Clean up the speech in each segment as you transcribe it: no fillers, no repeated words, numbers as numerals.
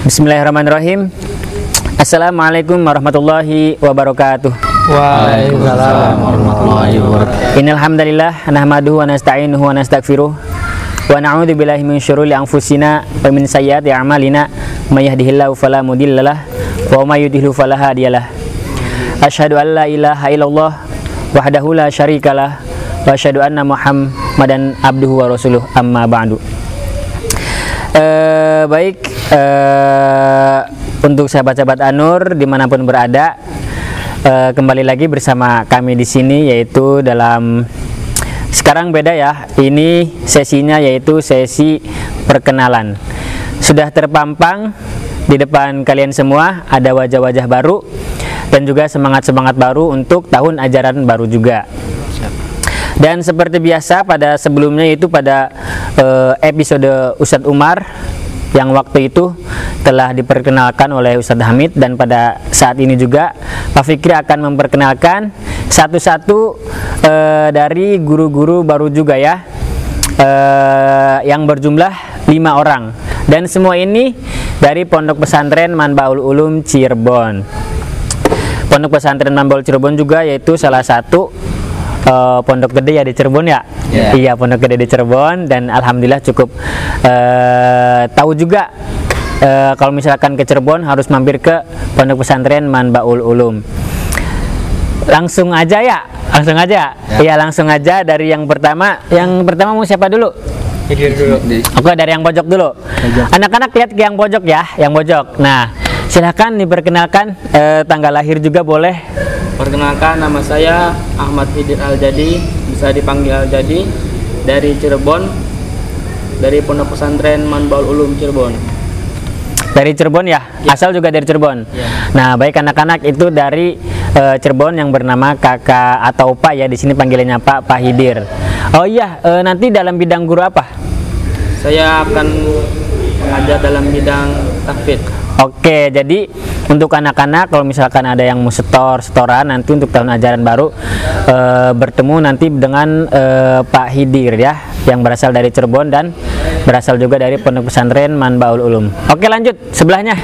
Bismillahirrahmanirrahim. Assalamualaikum warahmatullahi wabarakatuh. Waalaikumsalam warahmatullahi wabarakatuh. Innal hamdalillah nahmaduhu wa nasta'inuhu wa nastaghfiruh wa na'udzu billahi min syururi anfusina wa min sayyiati a'malina may yahdihillahu fala mudhillalah wa may yudhlil fala hadiyalah. Asyhadu an la ilaha illallah wahdahu la syarikalah wa asyhadu anna Muhammadan abduhu wa rasuluh, amma ba'du. Untuk sahabat-sahabat Anur dimanapun berada, kembali lagi bersama kami di sini, yaitu dalam sekarang beda ya, ini sesinya yaitu sesi perkenalan. Sudah terpampang di depan kalian semua, ada wajah-wajah baru dan juga semangat-semangat baru untuk tahun ajaran baru juga. Dan seperti biasa pada sebelumnya, itu pada episode Ustadz Umar yang waktu itu telah diperkenalkan oleh Ustadz Hamid, dan pada saat ini juga Pak Fikri akan memperkenalkan satu-satu dari guru-guru baru juga ya, yang berjumlah 5 orang, dan semua ini dari Pondok Pesantren Manbaul Ulum Cirebon. Pondok Pesantren Manbaul Cirebon juga yaitu salah satu pondok gede ya di Cirebon ya. Iya, pondok gede di Cirebon, dan alhamdulillah cukup tahu juga kalau misalkan ke Cirebon harus mampir ke Pondok Pesantren Manbaul Ulum. Langsung aja ya. Iya, langsung aja dari yang pertama. Yang pertama mau siapa dulu? Oke, dari yang pojok dulu. Anak-anak lihat ke yang pojok ya, yang pojok. Nah, silakan diperkenalkan tanggal lahir juga boleh. Perkenalkan, nama saya Ahmad Hidir Al-Jadi, bisa dipanggil Al-Jadi, dari Cirebon, dari Pondok Pesantren Manbaul Ulum Cirebon. Dari Cirebon ya? Asal juga dari Cirebon. Ya. Nah, baik anak-anak itu dari Cirebon yang bernama kakak atau Pak ya, di sini panggilannya Pak Hidir. Oh iya, nanti dalam bidang guru apa? Saya akan mengajar dalam bidang tahfidz. Oke, jadi untuk anak-anak kalau misalkan ada yang mau setoran nanti untuk tahun ajaran baru, bertemu nanti dengan Pak Hidir ya, yang berasal dari Cirebon dan berasal juga dari Pondok Pesantren Manbaul Ulum. Oke, lanjut sebelahnya.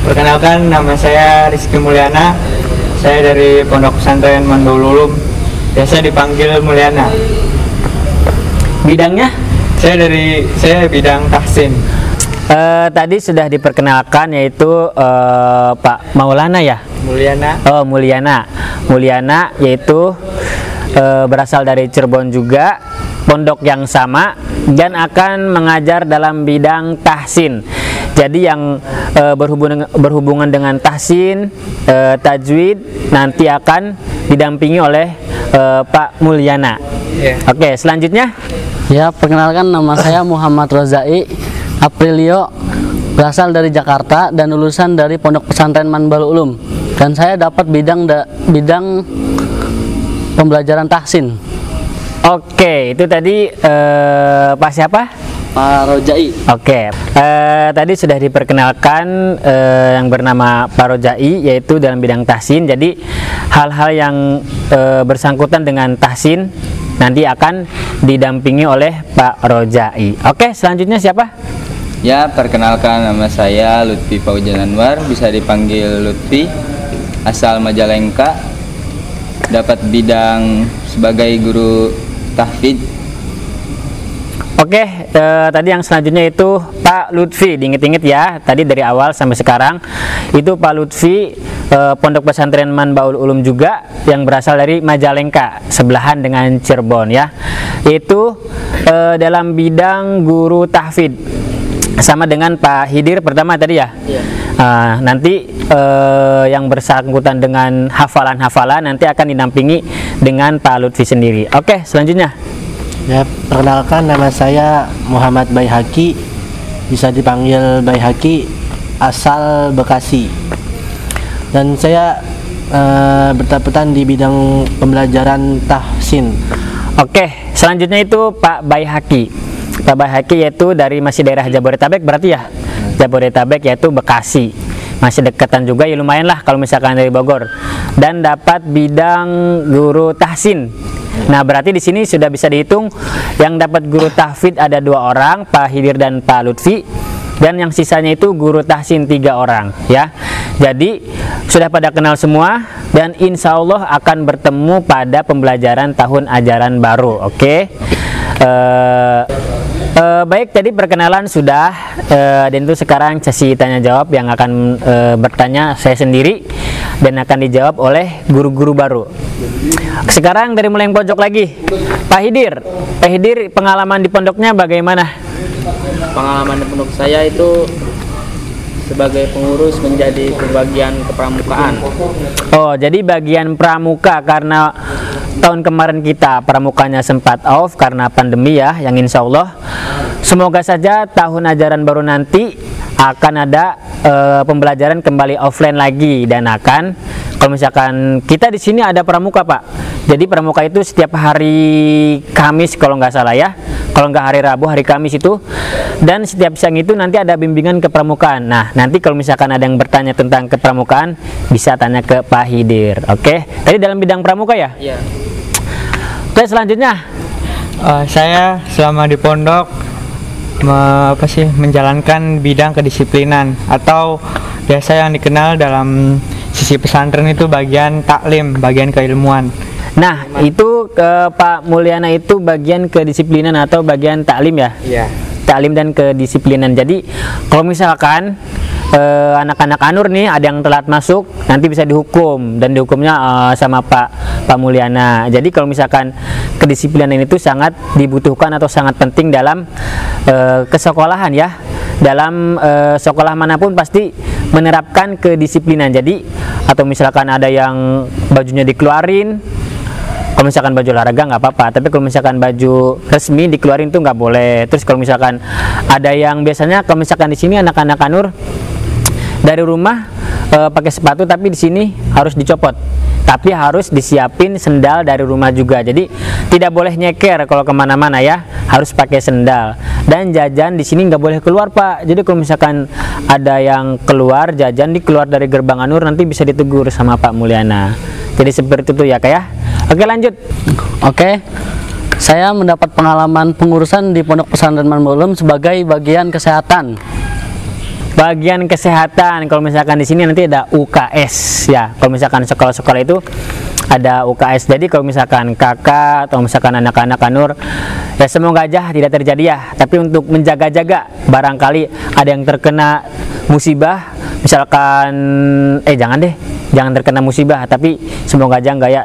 Perkenalkan, nama saya Rizky Mulyana. Saya dari Pondok Pesantren Manbaul Ulum, biasa dipanggil Mulyana. Bidangnya? Saya bidang tahsin. Tadi sudah diperkenalkan yaitu Pak Maulana ya? Mulyana. Oh, Mulyana yaitu berasal dari Cirebon juga, pondok yang sama, dan akan mengajar dalam bidang tahsin. Jadi yang berhubungan dengan tahsin, tajwid nanti akan didampingi oleh Pak Mulyana. Oke, selanjutnya. Ya, perkenalkan, nama saya Muhammad Rozai Aprilio, berasal dari Jakarta dan lulusan dari Pondok Pesantren Manbaul Ulum, dan saya dapat bidang pembelajaran tahsin. Oke, itu tadi Pak siapa? Pak Rozai. Oke, tadi sudah diperkenalkan yang bernama Pak Rozai, yaitu dalam bidang tahsin. Jadi hal-hal yang bersangkutan dengan tahsin nanti akan didampingi oleh Pak Rozai. Oke, selanjutnya siapa? Ya, perkenalkan, nama saya Lutfi Faujan Anwar, bisa dipanggil Lutfi, asal Majalengka, dapat bidang sebagai guru tahfidz. Oke, tadi yang selanjutnya itu Pak Lutfi, diinget-inget ya, tadi dari awal sampai sekarang itu Pak Lutfi, Pondok Pesantren Manbaul Ulum juga, yang berasal dari Majalengka, sebelahan dengan Cirebon ya, itu dalam bidang guru tahfidz. Sama dengan Pak Hidir pertama tadi ya. Nanti yang bersangkutan dengan hafalan-hafalan nanti akan didampingi dengan Pak Lutfi sendiri. Oke, selanjutnya. Ya, perkenalkan, nama saya Muhammad Baihaqi, bisa dipanggil Baihaqi, asal Bekasi, dan saya bertepatan di bidang pembelajaran tahsin. Oke, selanjutnya itu Pak Baihaqi. Pak Baihaqi yaitu dari masih daerah Jabodetabek berarti ya? Jabodetabek yaitu Bekasi. Masih dekatan juga ya, lumayan lah kalau misalkan dari Bogor. Dan dapat bidang guru tahsin. Nah, berarti di sini sudah bisa dihitung yang dapat guru tahfidz ada 2 orang, Pak Hidir dan Pak Lutfi. dan yang sisanya itu guru tahsin 3 orang ya. Jadi sudah pada kenal semua dan insya Allah akan bertemu pada pembelajaran tahun ajaran baru. Oke. Baik, tadi perkenalan sudah dan itu sekarang sesi tanya jawab yang akan bertanya saya sendiri dan akan dijawab oleh guru-guru baru. Sekarang dari mulai yang pojok lagi, Pak Hidir. Pak Hidir, pengalaman di pondoknya bagaimana? Pengalaman di pondok saya itu sebagai pengurus menjadi bagian kepramukaan. Oh, jadi bagian pramuka karena tahun kemarin kita pramukanya sempat off karena pandemi ya, yang insya Allah semoga saja tahun ajaran baru nanti akan ada pembelajaran kembali offline lagi dan akan kalau misalkan kita di sini ada pramuka Pak. Jadi pramuka itu setiap hari Kamis kalau nggak salah ya. Kalau nggak hari Rabu, hari Kamis itu. Dan setiap siang itu nanti ada bimbingan kepramukaan. Nah, nanti kalau misalkan ada yang bertanya tentang kepramukaan bisa tanya ke Pak Hidir. Oke. Tadi dalam bidang pramuka ya? Iya. Oke, selanjutnya. Saya selama di pondok menjalankan bidang kedisiplinan atau biasa yang dikenal dalam sisi pesantren itu bagian taklim, bagian keilmuan. Nah, itu Pak Mulyana itu bagian kedisiplinan atau bagian taklim ya? Iya. Taklim dan kedisiplinan. Jadi kalau misalkan anak-anak Anur nih ada yang telat masuk nanti bisa dihukum dan dihukumnya sama Pak Mulyana. Jadi kalau misalkan kedisiplinan itu sangat dibutuhkan atau sangat penting dalam kesekolahan ya. Dalam sekolah manapun pasti menerapkan kedisiplinan. Jadi atau misalkan ada yang bajunya dikeluarin, kalau misalkan baju olahraga nggak apa-apa, tapi kalau misalkan baju resmi dikeluarin tuh nggak boleh. Terus kalau misalkan ada yang biasanya kalau misalkan di sini anak-anak Anur dari rumah pakai sepatu tapi di sini harus dicopot. Tapi harus disiapin sendal dari rumah juga. Jadi tidak boleh nyeker kalau kemana-mana ya, harus pakai sendal. Dan jajan di sini nggak boleh keluar Pak. Jadi kalau misalkan ada yang keluar jajan keluar dari gerbang Anur nanti bisa ditegur sama Pak Mulyana. Jadi seperti itu ya Kak ya. Oke, lanjut. Oke. Saya mendapat pengalaman pengurusan di Pondok Pesantren Manbaul Ulum sebagai bagian kesehatan. Bagian kesehatan, kalau misalkan di sini nanti ada UKS ya. Kalau misalkan sekolah-sekolah itu ada UKS. Jadi kalau misalkan kakak atau misalkan anak-anak Anur ya semoga aja tidak terjadi ya. Tapi untuk menjaga-jaga barangkali ada yang terkena musibah, misalkan jangan terkena musibah, tapi semoga aja enggak ya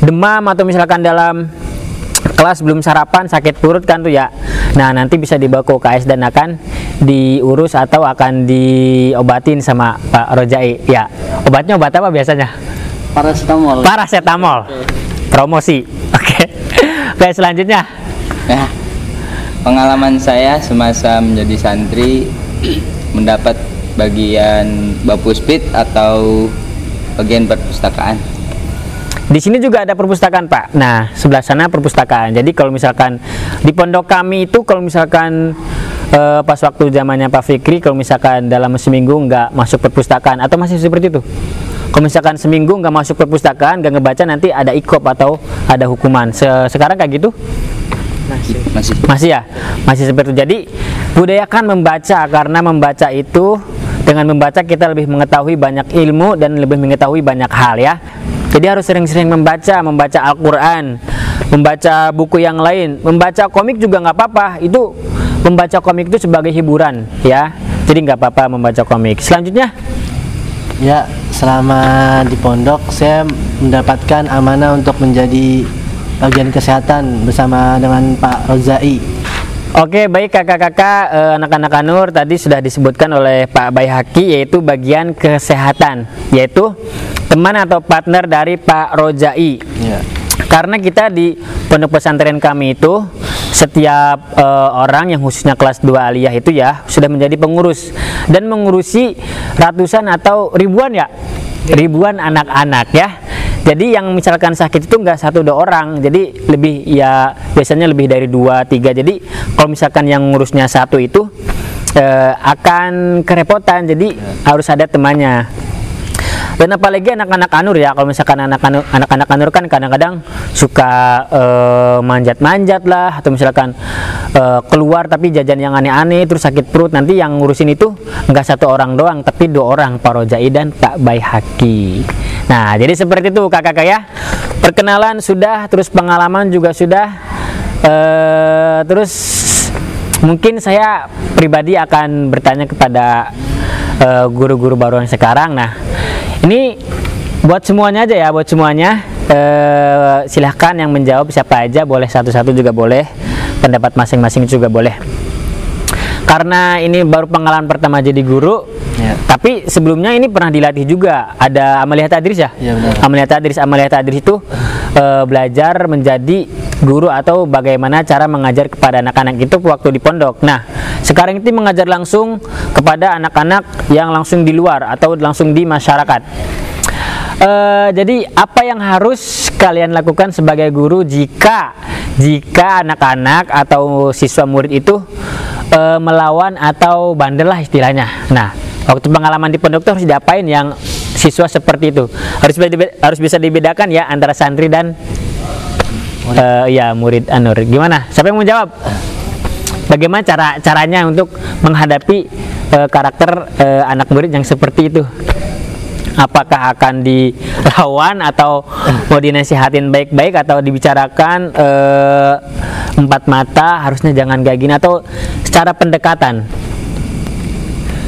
demam atau misalkan dalam kelas belum sarapan sakit perut kan tuh ya. Nah, nanti bisa dibawa ke UKS dan akan diurus atau akan diobatin sama Pak Rojai. Ya, obatnya obat apa biasanya? Paracetamol. Paracetamol. Promosi. Oke. Oke, selanjutnya. Nah, pengalaman saya semasa menjadi santri mendapat bagian Bapuspit atau bagian perpustakaan. Di sini juga ada perpustakaan Pak. Nah, sebelah sana perpustakaan. Jadi kalau misalkan di pondok kami itu kalau misalkan pas waktu zamannya Pak Fikri, kalau misalkan dalam seminggu nggak masuk perpustakaan atau masih seperti itu. Kalau misalkan seminggu nggak masuk perpustakaan, nggak ngebaca nanti ada ikop atau ada hukuman. Sekarang kayak gitu? Masih ya? Masih seperti itu. Jadi budayakan membaca karena membaca itu dengan membaca kita lebih mengetahui banyak ilmu dan lebih mengetahui banyak hal ya. Jadi harus sering-sering membaca Al-Quran, membaca buku yang lain, membaca komik juga nggak apa-apa. Itu membaca komik itu sebagai hiburan ya. Jadi nggak apa-apa membaca komik. Selanjutnya, Ya, selama di pondok saya mendapatkan amanah untuk menjadi bagian kesehatan bersama dengan Pak Rozai. oke baik kakak-kakak, anak-anak Anur tadi sudah disebutkan oleh Pak Baihaki yaitu bagian kesehatan, yaitu teman atau partner dari Pak Rojai. Ya. Karena kita di pondok pesantren kami itu setiap orang yang khususnya kelas 2 aliyah itu ya sudah menjadi pengurus dan mengurusi ratusan atau ribuan anak-anak ya. Jadi yang misalkan sakit itu nggak 1-2 orang, jadi lebih ya biasanya lebih dari 2-3. Jadi kalau misalkan yang ngurusnya satu itu akan kerepotan, jadi harus ada temannya. Dan apalagi anak-anak Anur ya, kalau misalkan anak-anak Anur kan kadang-kadang suka manjat-manjat lah, atau misalkan keluar tapi jajan yang aneh-aneh terus sakit perut, nanti yang ngurusin itu nggak satu orang doang tapi 2 orang, Pak Rozai dan Pak Baihaqi. Nah, jadi seperti itu kakak-kakak ya, perkenalan sudah, terus pengalaman juga sudah, terus mungkin saya pribadi akan bertanya kepada guru-guru baru yang sekarang. Nah, ini buat semuanya aja ya, buat semuanya. Silahkan yang menjawab siapa aja, boleh satu-satu juga boleh, pendapat masing-masing juga boleh. Karena ini baru pengalaman pertama jadi guru, Ya. tapi sebelumnya ini pernah dilatih juga. Ada Amalia Tadris ya? Iya, benar. Amalia Tadris itu belajar menjadi guru atau bagaimana cara mengajar kepada anak-anak itu waktu di pondok. Nah, sekarang itu mengajar langsung kepada anak-anak yang langsung di luar atau langsung di masyarakat. Jadi apa yang harus kalian lakukan sebagai guru jika anak-anak atau siswa murid itu melawan atau bandel lah istilahnya. Nah, waktu pengalaman di pondok itu harus diapain yang siswa seperti itu? Harus bisa dibedakan ya antara santri dan murid Anur. Gimana? Siapa yang mau jawab? Bagaimana caranya untuk menghadapi karakter anak murid yang seperti itu? Apakah akan dilawan atau mau dinasihatin baik-baik atau dibicarakan empat mata harusnya jangan kayak gini, atau secara pendekatan?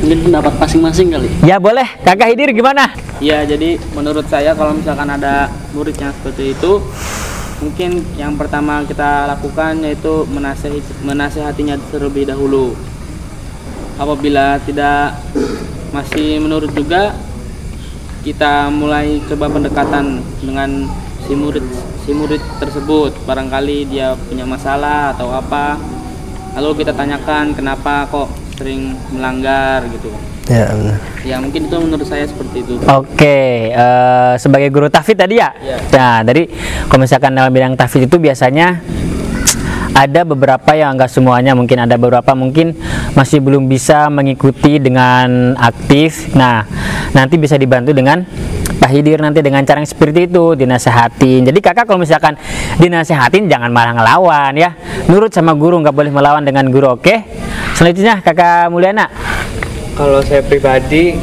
Mungkin pendapat masing-masing kali. Ya boleh, Kakak Hidir gimana? Ya, jadi menurut saya kalau misalkan ada murid yang seperti itu, mungkin yang pertama kita lakukan yaitu menasehatinya terlebih dahulu. Apabila tidak masih menurut juga, kita mulai coba pendekatan dengan si murid tersebut. Barangkali dia punya masalah atau apa, lalu kita tanyakan kenapa kok sering melanggar gitu. Ya, benar. Ya, mungkin itu menurut saya seperti itu. Oke, sebagai guru tahfidz tadi ya? Ya. Nah, dari kalau misalkan dalam bidang tahfidz itu biasanya ada beberapa yang enggak semuanya, mungkin ada beberapa mungkin masih belum bisa mengikuti dengan aktif. Nah, nanti bisa dibantu dengan Pak Hidir nanti dengan cara yang seperti itu, dinasehatin. Jadi kakak kalau misalkan dinasehatin jangan malah ngelawan ya, nurut sama guru, nggak boleh melawan dengan guru. Oke, selanjutnya kakak Mulyana. Kalau saya pribadi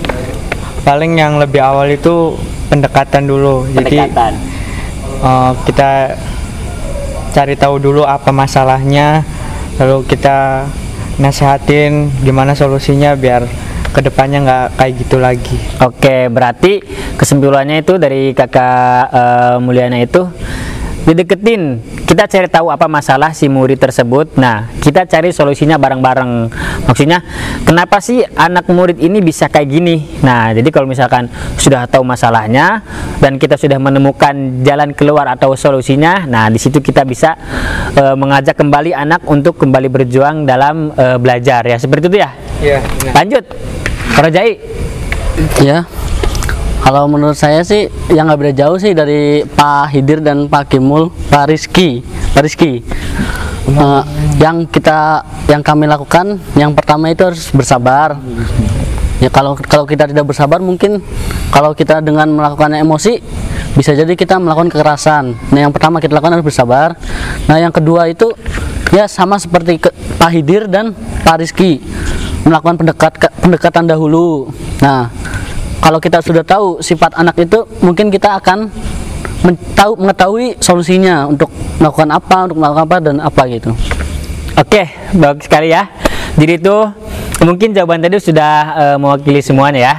paling yang lebih awal itu pendekatan dulu. Pendekatan. Jadi kita cari tahu dulu apa masalahnya, lalu kita nasehatin gimana solusinya biar kedepannya nggak kayak gitu lagi. Oke, berarti kesimpulannya itu dari kakak Mulyana itu dideketin, kita cari tahu apa masalah si murid tersebut. Nah, kita cari solusinya bareng-bareng. Maksudnya, kenapa sih anak murid ini bisa kayak gini? Nah, jadi kalau misalkan sudah tahu masalahnya dan kita sudah menemukan jalan keluar atau solusinya, nah di situ kita bisa mengajak kembali anak untuk kembali berjuang dalam belajar ya. Seperti itu ya. Iya. Lanjut, Pak Rozai. Ya, kalau menurut saya sih yang nggak beda jauh sih dari Pak Hidir dan Pak Kimul, Pak Rizky. Yang kami lakukan, yang pertama itu harus bersabar. Ya, kalau kita tidak bersabar, mungkin kalau kita dengan melakukan emosi bisa jadi kita melakukan kekerasan. Nah, yang pertama kita lakukan harus bersabar. Nah, yang kedua itu ya sama seperti Pak Hidir dan Pak Rizky, melakukan pendekatan dahulu. Nah, kalau kita sudah tahu sifat anak itu, mungkin kita akan mengetahui solusinya untuk melakukan apa dan apa gitu. Oke, bagus sekali ya. Jadi itu mungkin jawaban tadi sudah mewakili semuanya ya.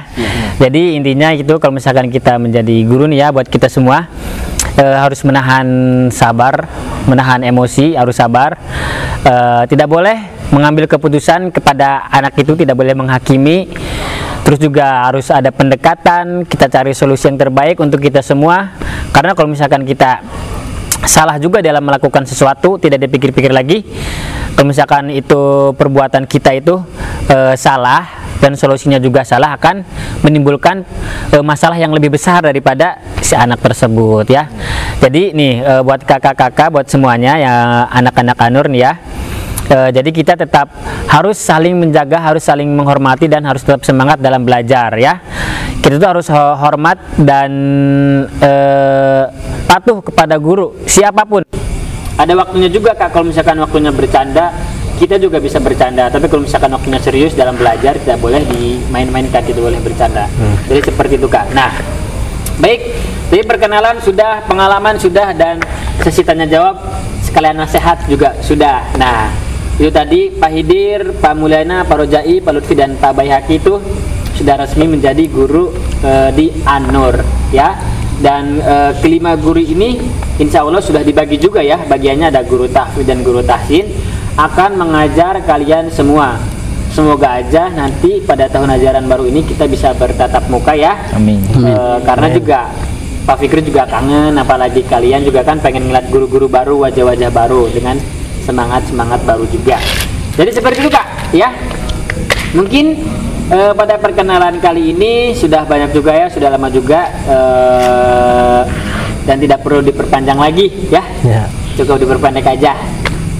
Jadi intinya itu kalau misalkan kita menjadi guru nih ya, buat kita semua harus menahan sabar, menahan emosi, harus sabar. Tidak boleh mengambil keputusan kepada anak itu, tidak boleh menghakimi. Terus juga harus ada pendekatan, kita cari solusi yang terbaik untuk kita semua. Karena kalau misalkan kita salah juga dalam melakukan sesuatu, tidak dipikir-pikir lagi. Kalau misalkan itu perbuatan kita itu salah dan solusinya juga salah, akan menimbulkan masalah yang lebih besar daripada si anak tersebut ya. Jadi nih buat kakak-kakak, buat semuanya ya, anak-anak Anur nih ya. Jadi kita tetap harus saling menjaga, harus saling menghormati, dan harus tetap semangat dalam belajar ya. kita tuh harus hormat dan patuh kepada guru siapapun. Ada waktunya juga Kak, kalau misalkan waktunya bercanda kita juga bisa bercanda, tapi kalau misalkan waktunya serius dalam belajar tidak boleh dimain-mainkan, tidak boleh bercanda. Jadi seperti itu Kak. Nah, baik, jadi perkenalan sudah, pengalaman sudah, dan sesi tanya jawab sekalian nasihat juga sudah. Nah, itu tadi Pak Hidir, Pak Mulyana, Pak Rojai, Pak Lutfi, dan Pak Baihaki itu sudah resmi menjadi guru di An-Nur ya. Dan kelima guru ini insya Allah sudah dibagi juga ya, bagiannya ada guru tahfidz dan guru tahsin akan mengajar kalian semua. Semoga aja nanti pada tahun ajaran baru ini kita bisa bertatap muka ya. Amin. Karena juga Pak Fikri juga kangen, apalagi kalian juga kan pengen ngeliat guru-guru baru, wajah-wajah baru dengan semangat baru juga. Jadi seperti itu Kak ya. Mungkin pada perkenalan kali ini sudah banyak juga ya, sudah lama juga, dan tidak perlu diperpanjang lagi ya. Cukup diperpendek aja.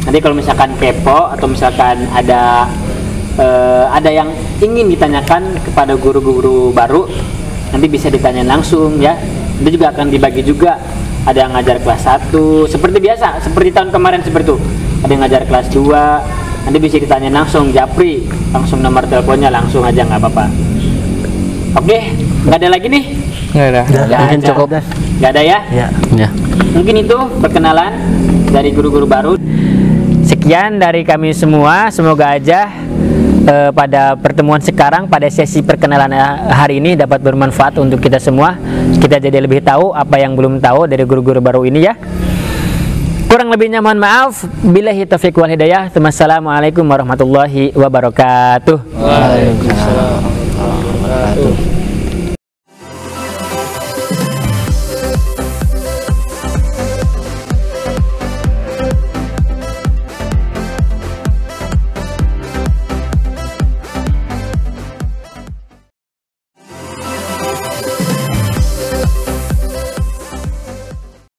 Nanti kalau misalkan kepo atau misalkan ada yang ingin ditanyakan kepada guru-guru baru, nanti bisa ditanya langsung ya. Nanti juga akan dibagi juga, ada yang ngajar kelas 1 seperti biasa, seperti tahun kemarin seperti itu. Ada yang ngajar kelas 2, nanti bisa ditanya langsung, japri langsung nomor teleponnya, langsung aja, nggak apa-apa. Oke, nggak ada lagi nih? Nggak ada. Mungkin cukup. Nggak ada ya? Ya. Mungkin itu perkenalan dari guru-guru baru. Sekian dari kami semua, semoga aja pada pertemuan sekarang, pada sesi perkenalan hari ini dapat bermanfaat untuk kita semua. Kita jadi lebih tahu apa yang belum tahu dari guru-guru baru ini ya. Kurang lebihnya mohon maaf. Billahi taufiq wal hidayah. Wassalamualaikum warahmatullahi wabarakatuh. Waalaikumsalam.